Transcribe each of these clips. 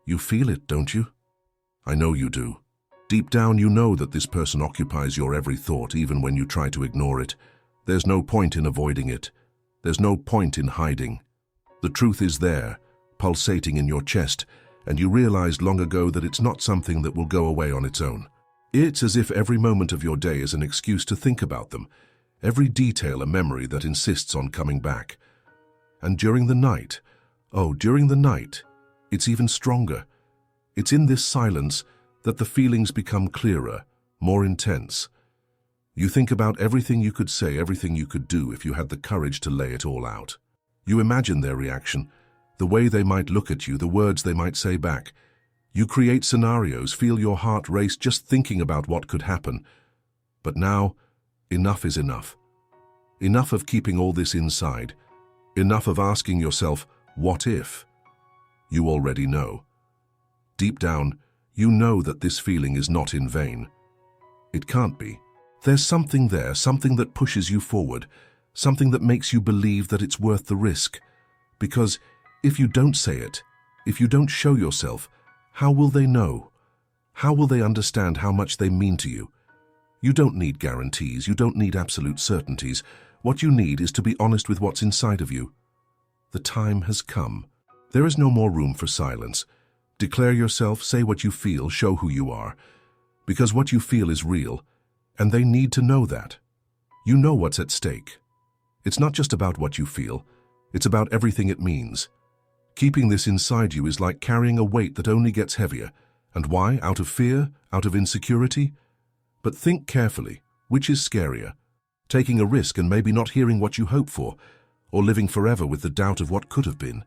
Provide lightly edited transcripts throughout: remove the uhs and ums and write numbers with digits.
You feel it, don't you? I know you do. Deep down you know that this person occupies your every thought, even when you try to ignore it. There's no point in avoiding it. There's no point in hiding. The truth is there, pulsating in your chest, and you realized long ago that it's not something that will go away on its own. It's as if every moment of your day is an excuse to think about them, every detail a memory that insists on coming back. And during the night, it's even stronger. It's in this silence that the feelings become clearer, more intense. You think about everything you could say, everything you could do if you had the courage to lay it all out. You imagine their reaction, the way they might look at you, the words they might say back. You create scenarios, feel your heart race just thinking about what could happen. But now, enough is enough. Enough of keeping all this inside. Enough of asking yourself, what if? You already know. Deep down, you know that this feeling is not in vain. It can't be. There's something there, something that pushes you forward, something that makes you believe that it's worth the risk. Because if you don't say it, if you don't show yourself, how will they know? How will they understand how much they mean to you? You don't need guarantees, you don't need absolute certainties. What you need is to be honest with what's inside of you. The time has come. There is no more room for silence. Declare yourself, say what you feel, show who you are. Because what you feel is real, and they need to know that. You know what's at stake. It's not just about what you feel, it's about everything it means. Keeping this inside you is like carrying a weight that only gets heavier. And why? Out of fear? Out of insecurity? But think carefully. Which is scarier? Taking a risk and maybe not hearing what you hope for, or living forever with the doubt of what could have been?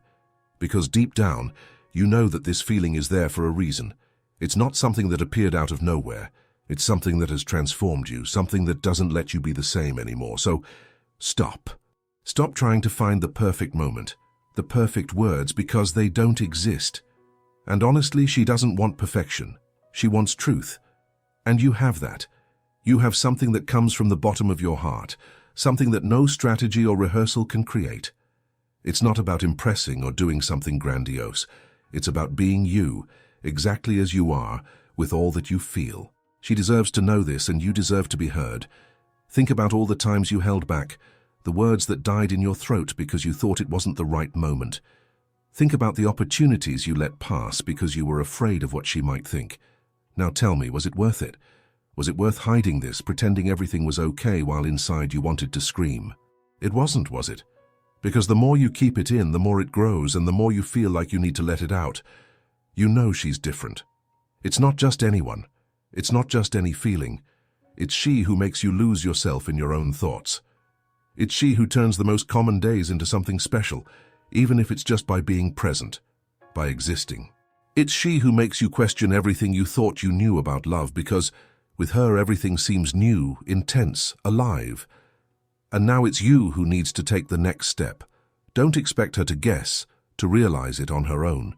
Because deep down, you know that this feeling is there for a reason. It's not something that appeared out of nowhere. It's something that has transformed you, something that doesn't let you be the same anymore. So, stop. Stop trying to find the perfect moment, the perfect words, because they don't exist. And honestly, she doesn't want perfection. She wants truth. And you have that. You have something that comes from the bottom of your heart, something that no strategy or rehearsal can create. It's not about impressing or doing something grandiose. It's about being you, exactly as you are, with all that you feel. She deserves to know this, and you deserve to be heard. Think about all the times you held back, the words that died in your throat because you thought it wasn't the right moment. Think about the opportunities you let pass because you were afraid of what she might think. Now tell me, was it worth it? Was it worth hiding this, pretending everything was okay while inside you wanted to scream? It wasn't, was it? Because the more you keep it in, the more it grows, and the more you feel like you need to let it out. You know she's different. It's not just anyone. It's not just any feeling. It's she who makes you lose yourself in your own thoughts. It's she who turns the most common days into something special, even if it's just by being present, by existing. It's she who makes you question everything you thought you knew about love, because with her everything seems new, intense, alive. And now it's you who needs to take the next step. Don't expect her to guess, to realize it on her own.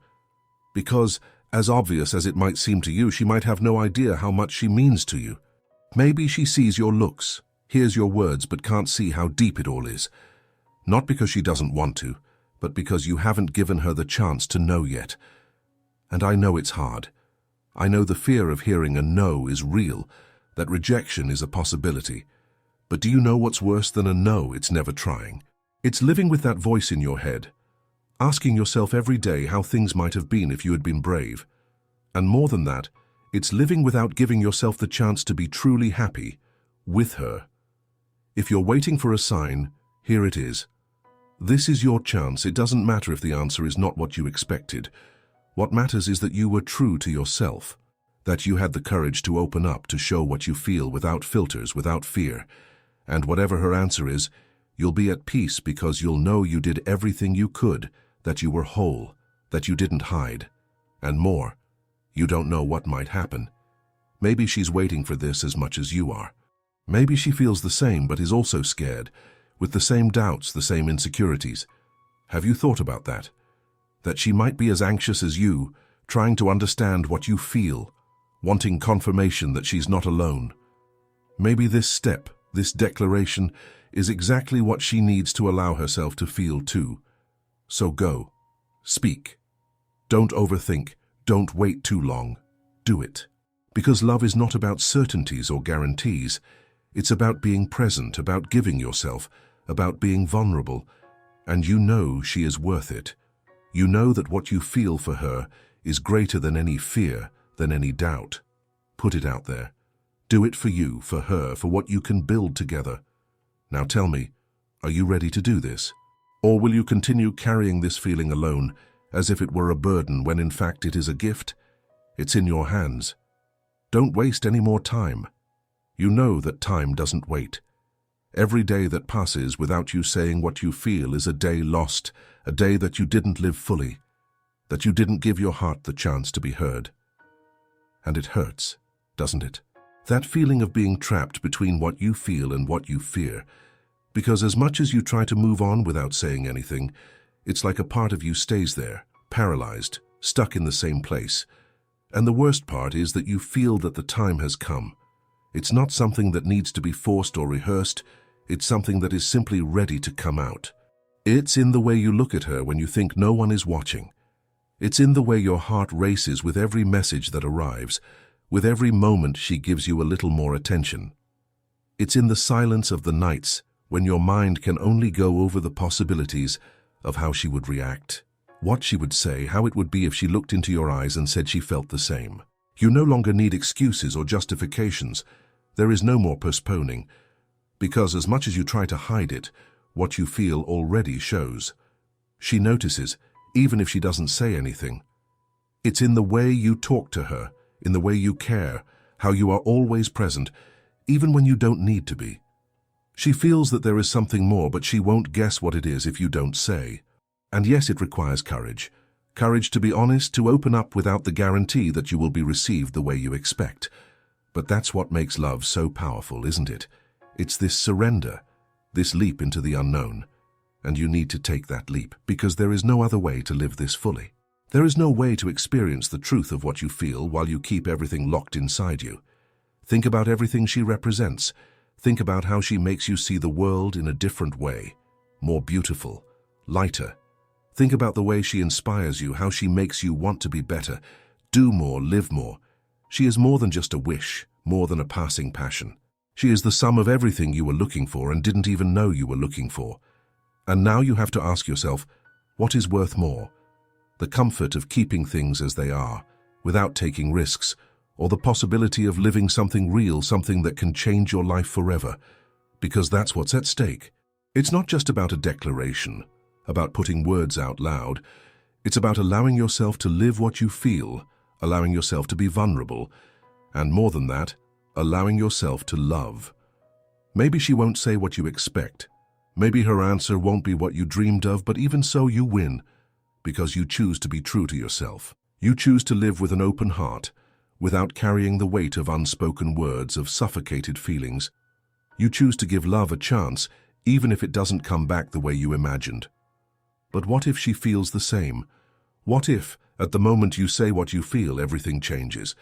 Because, as obvious as it might seem to you, she might have no idea how much she means to you. Maybe she sees your looks, hears your words, but can't see how deep it all is. Not because she doesn't want to, but because you haven't given her the chance to know yet. And I know it's hard. I know the fear of hearing a no is real, that rejection is a possibility. But do you know what's worse than a no? It's never trying. It's living with that voice in your head, asking yourself every day how things might have been if you had been brave. And more than that, it's living without giving yourself the chance to be truly happy with her. If you're waiting for a sign, here it is. This is your chance. It doesn't matter if the answer is not what you expected. What matters is that you were true to yourself, that you had the courage to open up, to show what you feel without filters, without fear. And whatever her answer is, you'll be at peace because you'll know you did everything you could, that you were whole, that you didn't hide. And more, you don't know what might happen. Maybe she's waiting for this as much as you are. Maybe she feels the same but is also scared, with the same doubts, the same insecurities. Have you thought about that? That she might be as anxious as you, trying to understand what you feel, wanting confirmation that she's not alone. Maybe this step, this declaration, is exactly what she needs to allow herself to feel too. So go. Speak. Don't overthink. Don't wait too long. Do it. Because love is not about certainties or guarantees. It's about being present, about giving yourself, about being vulnerable. And you know she is worth it. You know that what you feel for her is greater than any fear, than any doubt. Put it out there. Do it for you, for her, for what you can build together. Now tell me, are you ready to do this? Or will you continue carrying this feeling alone, as if it were a burden when in fact it is a gift? It's in your hands. Don't waste any more time. You know that time doesn't wait. Every day that passes without you saying what you feel is a day lost, a day that you didn't live fully, that you didn't give your heart the chance to be heard. And it hurts, doesn't it? That feeling of being trapped between what you feel and what you fear, because as much as you try to move on without saying anything, it's like a part of you stays there, paralyzed, stuck in the same place. And the worst part is that you feel that the time has come. It's not something that needs to be forced or rehearsed. It's something that is simply ready to come out. It's in the way you look at her when you think no one is watching. It's in the way your heart races with every message that arrives, with every moment she gives you a little more attention. It's in the silence of the nights when your mind can only go over the possibilities of how she would react, what she would say, how it would be if she looked into your eyes and said she felt the same. You no longer need excuses or justifications. There is no more postponing, because as much as you try to hide it, what you feel already shows. She notices, even if she doesn't say anything. It's in the way you talk to her, in the way you care, how you are always present, even when you don't need to be. She feels that there is something more, but she won't guess what it is if you don't say. And yes, it requires courage. Courage to be honest, to open up without the guarantee that you will be received the way you expect. But that's what makes love so powerful, isn't it? It's this surrender, this leap into the unknown. And you need to take that leap, because there is no other way to live this fully. There is no way to experience the truth of what you feel while you keep everything locked inside you. Think about everything she represents. Think about how she makes you see the world in a different way, more beautiful, lighter. Think about the way she inspires you, how she makes you want to be better, do more, live more. She is more than just a wish, more than a passing passion. She is the sum of everything you were looking for and didn't even know you were looking for. And now you have to ask yourself, what is worth more? The comfort of keeping things as they are, without taking risks, or the possibility of living something real, something that can change your life forever, because that's what's at stake. It's not just about a declaration, about putting words out loud. It's about allowing yourself to live what you feel, allowing yourself to be vulnerable, and more than that, allowing yourself to love. Maybe she won't say what you expect. Maybe her answer won't be what you dreamed of, but even so you win, because you choose to be true to yourself. You choose to live with an open heart, without carrying the weight of unspoken words, of suffocated feelings. You choose to give love a chance, even if it doesn't come back the way you imagined. But what if she feels the same? What if, at the moment you say what you feel, everything changes?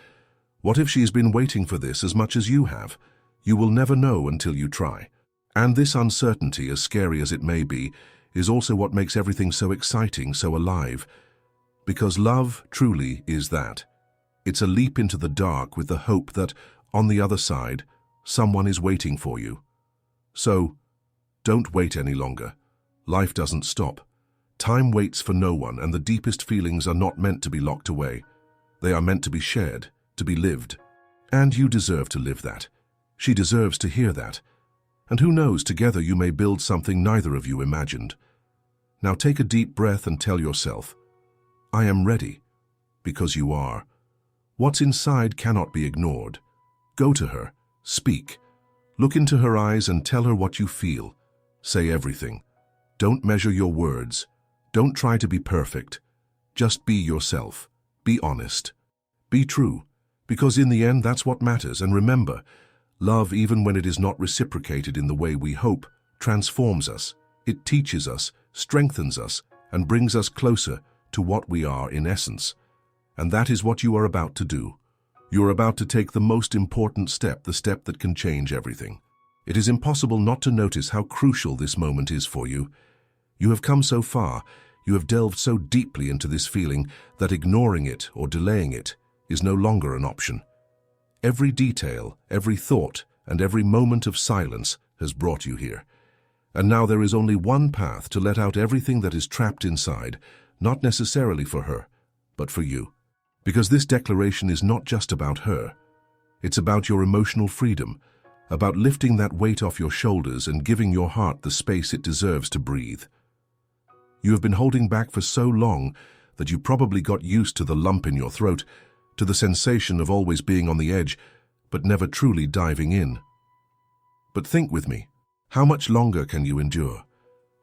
What if she's been waiting for this as much as you have? You will never know until you try. And this uncertainty, as scary as it may be, is also what makes everything so exciting, so alive. Because love truly is that. It's a leap into the dark with the hope that, on the other side, someone is waiting for you. So, don't wait any longer. Life doesn't stop. Time waits for no one, and the deepest feelings are not meant to be locked away. They are meant to be shared, to be lived. And you deserve to live that. She deserves to hear that. And who knows, together you may build something neither of you imagined. Now take a deep breath and tell yourself, I am ready, because you are. What's inside cannot be ignored. Go to her, speak. Look into her eyes and tell her what you feel. Say everything. Don't measure your words. Don't try to be perfect. Just be yourself. Be honest. Be true, because in the end that's what matters. And remember, love, even when it is not reciprocated in the way we hope, transforms us. It teaches us, strengthens us, and brings us closer to what we are in essence. And that is what you are about to do. You are about to take the most important step, the step that can change everything. It is impossible not to notice how crucial this moment is for you. You have come so far, You have delved so deeply into this feeling that ignoring it or delaying it is no longer an option. Every detail, every thought, and every moment of silence has brought you here. And now there is only one path to let out everything that is trapped inside, not necessarily for her, but for you. Because this declaration is not just about her. It's about your emotional freedom, about lifting that weight off your shoulders and giving your heart the space it deserves to breathe. You have been holding back for so long that you probably got used to the lump in your throat, to the sensation of always being on the edge, but never truly diving in. But think with me, how much longer can you endure?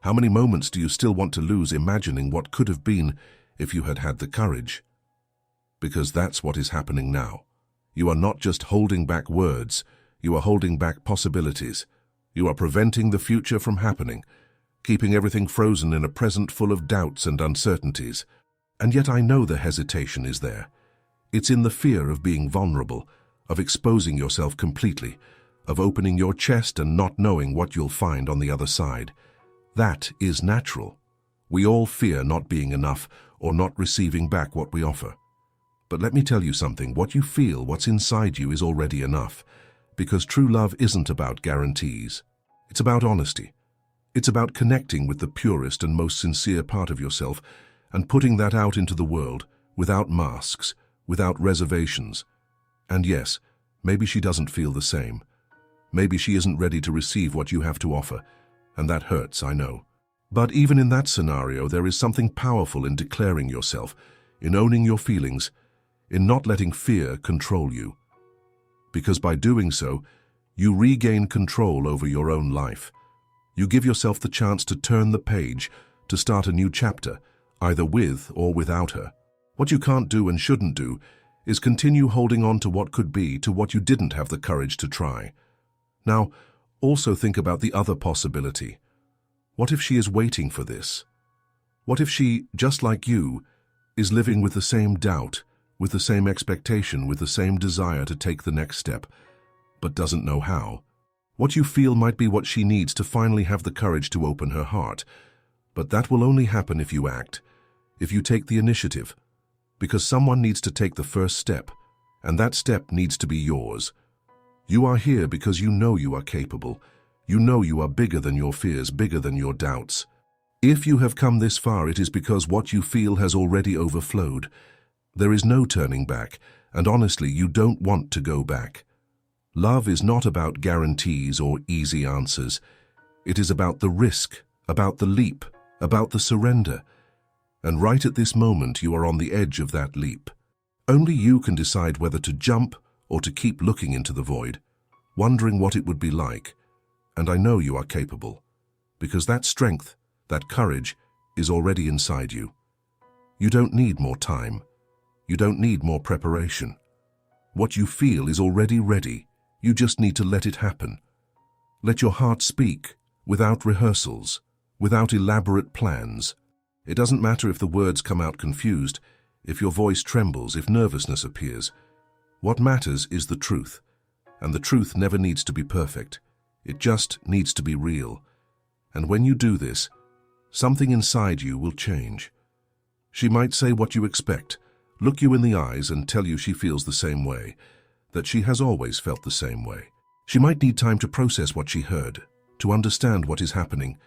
How many moments do you still want to lose imagining what could have been if you had had the courage? Because that's what is happening now. You are not just holding back words, you are holding back possibilities. You are preventing the future from happening, keeping everything frozen in a present full of doubts and uncertainties. And yet I know the hesitation is there. It's in the fear of being vulnerable, of exposing yourself completely, of opening your chest and not knowing what you'll find on the other side. That is natural. We all fear not being enough or not receiving back what we offer. But let me tell you something, what you feel, what's inside you is already enough, because true love isn't about guarantees. It's about honesty. It's about connecting with the purest and most sincere part of yourself and putting that out into the world without masks, without reservations. And yes, maybe she doesn't feel the same. Maybe she isn't ready to receive what you have to offer, and that hurts, I know. But even in that scenario, there is something powerful in declaring yourself, in owning your feelings, in not letting fear control you. Because by doing so, you regain control over your own life. You give yourself the chance to turn the page, to start a new chapter, either with or without her. What you can't do and shouldn't do is continue holding on to what could be, to what you didn't have the courage to try. Now, also think about the other possibility. What if she is waiting for this? What if she, just like you, is living with the same doubt, with the same expectation, with the same desire to take the next step, but doesn't know how? What you feel might be what she needs to finally have the courage to open her heart, but that will only happen if you act, if you take the initiative, because someone needs to take the first step, and that step needs to be yours. You are here because you know you are capable. You know you are bigger than your fears, bigger than your doubts. If you have come this far, it is because what you feel has already overflowed. There is no turning back, and honestly, you don't want to go back. Love is not about guarantees or easy answers. It is about the risk, about the leap, about the surrender. And right at this moment, you are on the edge of that leap. Only you can decide whether to jump or to keep looking into the void, wondering what it would be like. And I know you are capable, because that strength, that courage, is already inside you. You don't need more time. You don't need more preparation. What you feel is already ready. You just need to let it happen. Let your heart speak, without rehearsals, without elaborate plans. It doesn't matter if the words come out confused, if your voice trembles, if nervousness appears. What matters is the truth, and the truth never needs to be perfect. It just needs to be real. And when you do this, something inside you will change. She might say what you expect, look you in the eyes and tell you she feels the same way, that she has always felt the same way. She might need time to process what she heard, to understand what is happening,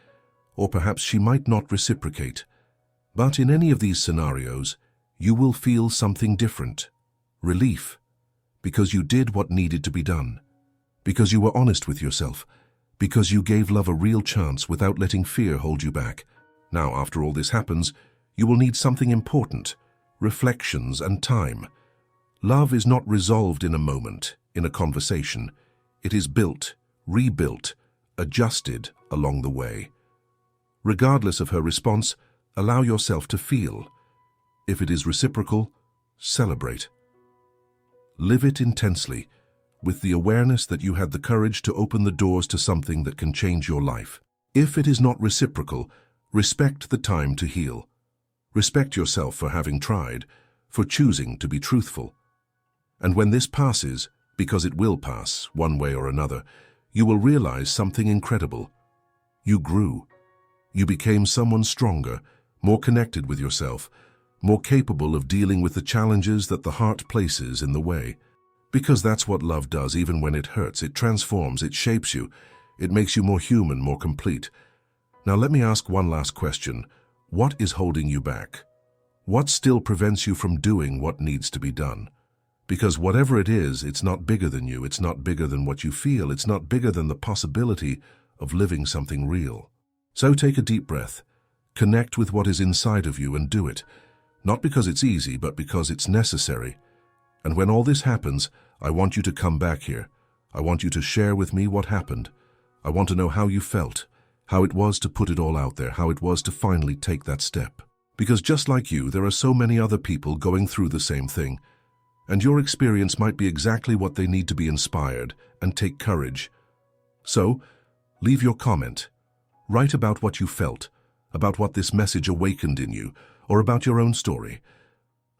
or perhaps she might not reciprocate. But in any of these scenarios, you will feel something different. Relief, because you did what needed to be done, because you were honest with yourself, because you gave love a real chance without letting fear hold you back. Now, after all this happens, you will need something important, reflections and time. Love is not resolved in a moment, in a conversation. It is built, rebuilt, adjusted along the way. Regardless of her response, allow yourself to feel. If it is reciprocal, celebrate. Live it intensely, with the awareness that you had the courage to open the doors to something that can change your life. If it is not reciprocal, respect the time to heal. Respect yourself for having tried, for choosing to be truthful. And when this passes, because it will pass, one way or another, you will realize something incredible. You grew. You became someone stronger, more connected with yourself, more capable of dealing with the challenges that the heart places in the way. Because that's what love does. Even when it hurts, it transforms, it shapes you, it makes you more human, more complete. Now let me ask one last question. What is holding you back? What still prevents you from doing what needs to be done? Because whatever it is, it's not bigger than you, it's not bigger than what you feel, it's not bigger than the possibility of living something real. So take a deep breath, connect with what is inside of you and do it, not because it's easy, but because it's necessary. And when all this happens, I want you to come back here. I want you to share with me what happened. I want to know how you felt, how it was to put it all out there, how it was to finally take that step. Because just like you, there are so many other people going through the same thing, and your experience might be exactly what they need to be inspired and take courage. So, leave your comment. Write about what you felt, about what this message awakened in you, or about your own story.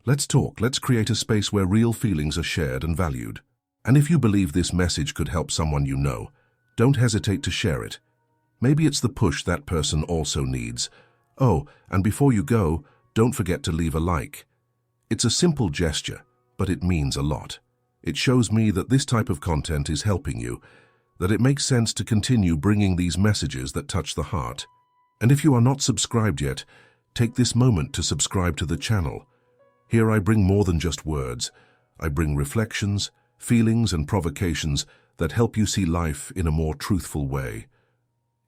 Let's talk, let's create a space where real feelings are shared and valued. And if you believe this message could help someone you know, don't hesitate to share it. Maybe it's the push that person also needs. Oh, and before you go, don't forget to leave a like. It's a simple gesture, but it means a lot. It shows me that this type of content is helping you, that it makes sense to continue bringing these messages that touch the heart. And if you are not subscribed yet, take this moment to subscribe to the channel. Here I bring more than just words. I bring reflections, feelings, and provocations that help you see life in a more truthful way.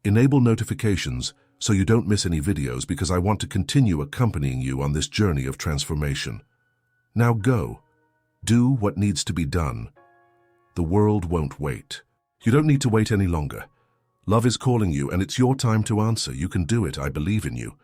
Enable notifications so you don't miss any videos, because I want to continue accompanying you on this journey of transformation. Now go. Do what needs to be done. The world won't wait. You don't need to wait any longer. Love is calling you, and it's your time to answer. You can do it. I believe in you.